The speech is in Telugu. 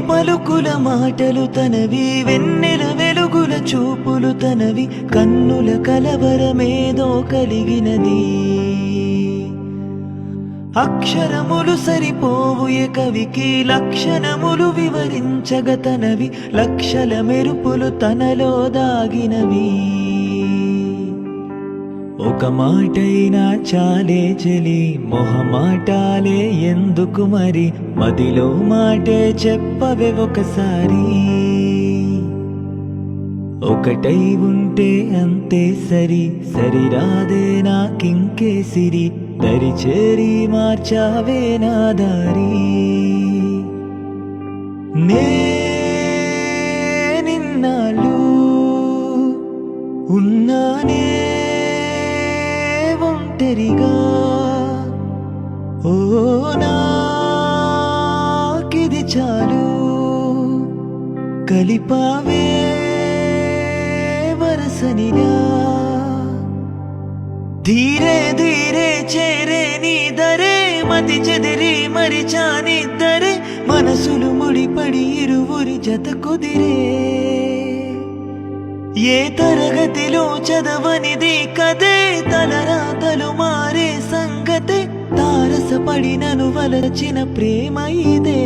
పలుకుల మాటలు తనవి, వెన్నెల వెలుగుల చూపులు తనవి, కన్నుల కలవరమేదో కలిగినది. అక్షరములు సరిపోవు ఏ కవికి, లక్షణములు వివరించగ తనవి, లక్షల మెరుపులు తనలో దాగినవి. ఒక మాటైనా చాలే చెలి, మొహమాటాలే ఎందుకు మరి, మదిలో మాటే చెప్పవే ఒకసారి. ఒకటై ఉంటే అంతే సరి, సరిరాదే నాకింకే సిరి, దరి చేరి మార్చావే నా దారి. నిన్నాళ్ళు ఉన్నానే ఒంటరిగా, ఓ నాకిది చాలు, కలిపావే వరసనిలా. ధీరే ధీరే చేరే నీ దరే, మతి చెదిరి మరిచానిద్దరే, మనసులు ముడిపడి ఇరువురి జత కుదిరే. ఏ తరగతిలో చదవనిది కదే, తలరాతలు మారే సంగతే, తారసపడినను వలచిన ప్రేమ ఇదే.